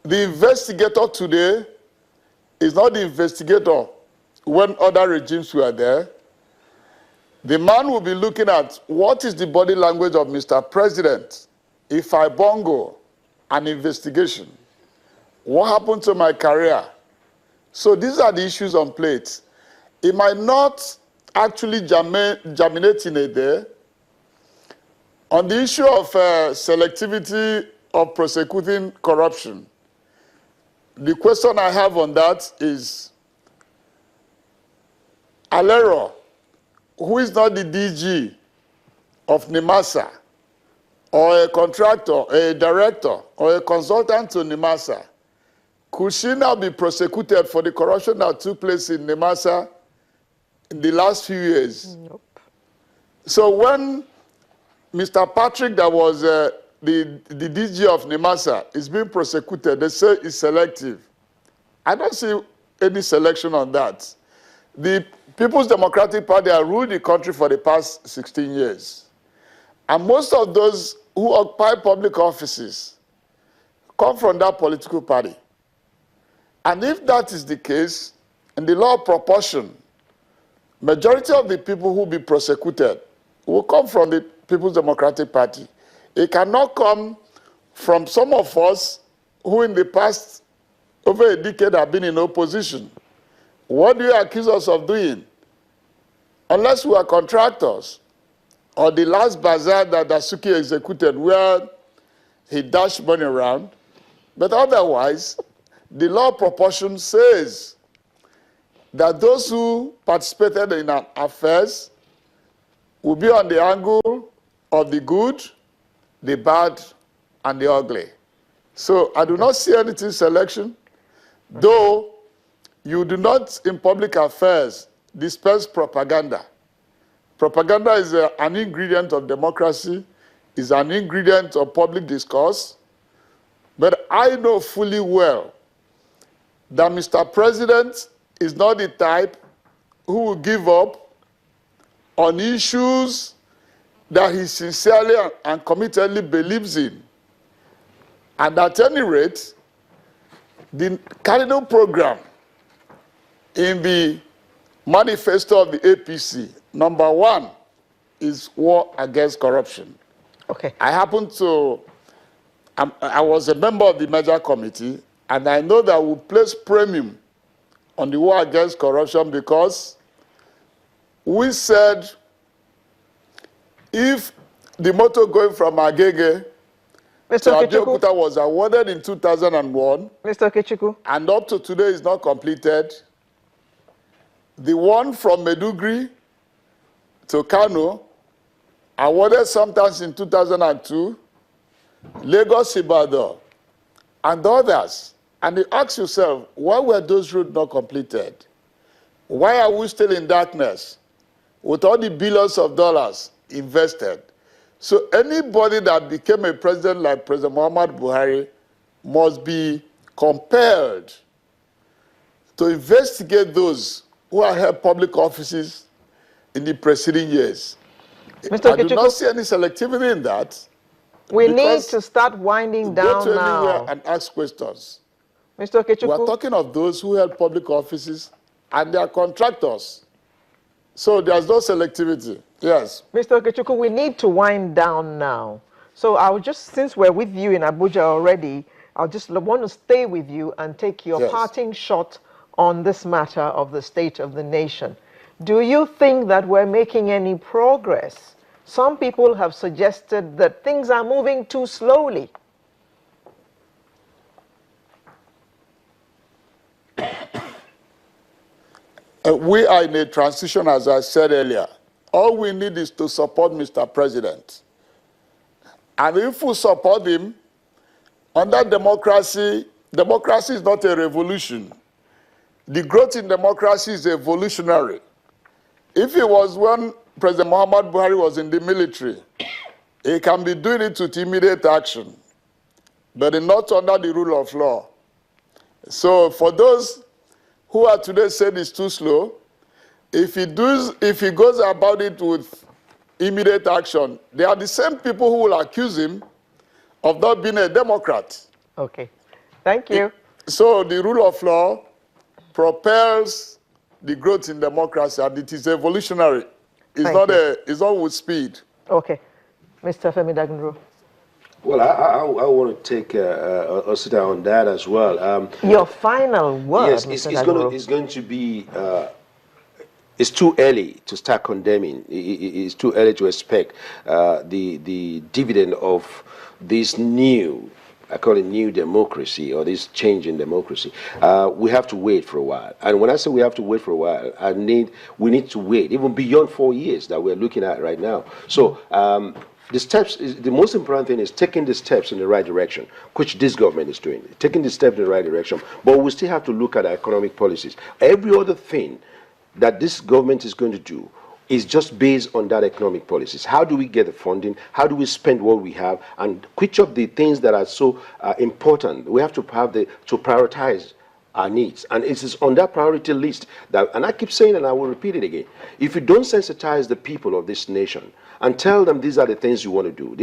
the investigator today is not the investigator when other regimes were there. The man will be looking at what is the body language of Mr. President if I bungle an investigation. What happened to my career? So these are the issues on plate. It might not actually germinate in a day. On the issue of selectivity of prosecuting corruption, the question I have on that is, Alero, who is not the DG of NIMASA, or a contractor, a director, or a consultant to NIMASA, could she now be prosecuted for the corruption that took place in NIMASA in the last few years? Nope. So when Mr. Patrick, that was the DG of NIMASA, is being prosecuted, they say it's selective. I don't see any selection on that. The People's Democratic Party has ruled the country for the past 16 years. And most of those who occupy public offices come from that political party. And if that is the case, in the law of proportion, majority of the people who will be prosecuted will come from the People's Democratic Party. It cannot come from some of us who in the past over a decade have been in opposition. What do you accuse us of doing? Unless we are contractors, or the last bazaar that Dasuki executed where he dashed money around. But otherwise, the law of proportion says that those who participated in affairs will be on the angle of the good, the bad, and the ugly. So I do not see anything selection, though you do not, in public affairs, dispense propaganda. Propaganda is an ingredient of democracy, is an ingredient of public discourse. But I know fully well that Mr. President is not the type who will give up on issues that he sincerely and committedly believes in. And at any rate, the cardinal program in the manifesto of the APC, number one, is war against corruption. Okay. I was a member of the Major Committee, and I know that we place premium on the war against corruption because we said if the motor going from Agege to Abeokuta was awarded in 2001, Mr. Okechukwu, and up to today is not completed, the one from Meduguri to Kano, awarded sometimes in 2002, Lagos Ibadan, and others. And you ask yourself, why were those roads not completed? Why are we still in darkness with all the billions of dollars invested? So anybody that became a president like President Muhammad Buhari must be compelled to investigate those who have held public offices in the preceding years. Mr. I do not see any selectivity in that. We need to start winding down go to now. anywhere and ask questions. Mr. Okechukwu. We are talking of those who held public offices and they are contractors. So there's no selectivity. Yes. Mr. Okechukwu, we need to wind down now. So I'll just, since we're with you in Abuja already, I'll just want to stay with you and take your parting shot on this matter of the state of the nation. Do you think that we're making any progress? Some people have suggested that things are moving too slowly. We are in a transition, as I said earlier. All we need is to support Mr. President. And if we support him, under democracy, democracy is not a revolution. The growth in democracy is evolutionary. If it was when President Muhammad Buhari was in the military, he can be doing it with immediate action, but not under the rule of law. So for those who are today saying it's too slow, if he goes about it with immediate action, they are the same people who will accuse him of not being a Democrat. Okay. Thank you. So the rule of law propels the growth in democracy, and it is evolutionary. It's not with speed. Okay. Mr. Femi Dagunro. Well, I want to take a sit down on that as well. Your final word, yes, Mr. it's going to be. It's too early to start condemning. It's too early to expect the dividend of this new, I call it new democracy, or this change in democracy. We have to wait for a while. And when I say we have to wait for a while, we need to wait even beyond 4 years that we're looking at right now. So the most important thing is taking the steps in the right direction, which this government is doing, taking the steps in the right direction. But we still have to look at our economic policies. Every other thing that this government is going to do is just based on that economic policies. How do we get the funding? How do we spend what we have? And which of the things that are so important, we have to prioritize our needs. And it is on that priority list that, and I keep saying, and I will repeat it again, if you don't sensitize the people of this nation and tell them these are the things you want to do,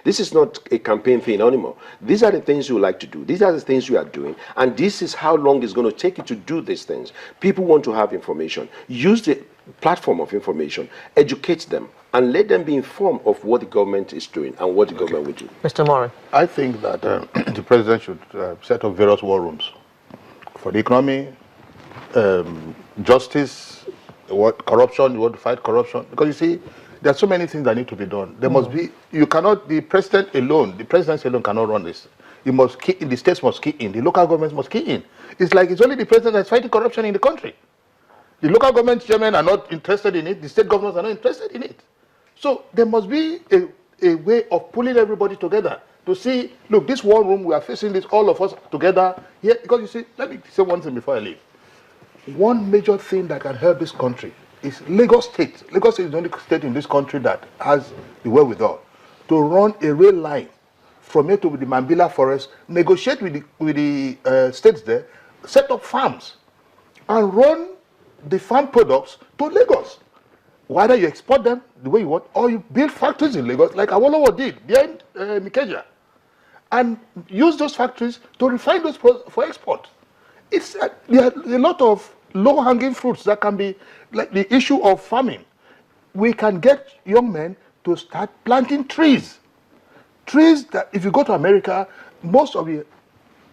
this is not a campaign thing anymore. These are the things you like to do. These are the things you are doing. And this is how long it's going to take you to do these things. People want to have information. Use the platform of information, educate them, and let them be informed of what the government is doing and what the government will do. Mr. Morin. I think that the president should set up various war rooms for the economy, justice, corruption, you want to fight corruption. Because you see, there are so many things that need to be done. There must be, the president alone cannot run this. He must key in, the states must key in, the local governments must key in. It's like it's only the president that's fighting corruption in the country. The local government chairmen are not interested in it, the state governors are not interested in it. So there must be a way of pulling everybody together to see, look, this war room, we are facing this, all of us together here. Because you see, let me say one thing before I leave. One major thing that can help this country is Lagos State. Lagos State is the only state in this country that has the wherewithal to run a rail line from here to the Mambila forest, negotiate with the states there, set up farms, and run the farm products to Lagos. Whether you export them the way you want, or you build factories in Lagos, like Awolowo did behind Mikeja, and use those factories to refine those for export. There are a lot of low-hanging fruits that can be, like the issue of farming. We can get young men to start planting trees. Trees that, if you go to America, most of the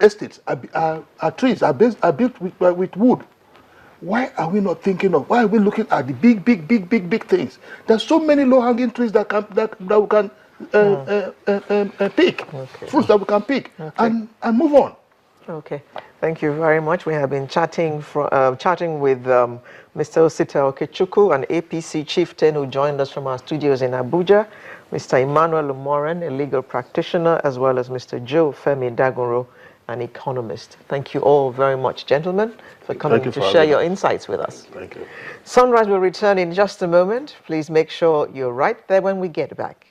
estates are built with wood. Why are we not thinking of, why are we looking at the big things? There's so many low-hanging trees that we can pick, fruits that we can pick, and move on. Okay, thank you very much. We have been chatting with Mr. Osita Okechukwu, an APC chieftain who joined us from our studios in Abuja, Mr. Emmanuel Morin, a legal practitioner, as well as Mr. Joe Femi Dagunro, an economist. Thank you all very much, gentlemen, for coming to share your insights with us. Thank you. Sunrise will return in just a moment. Please make sure you're right there when we get back.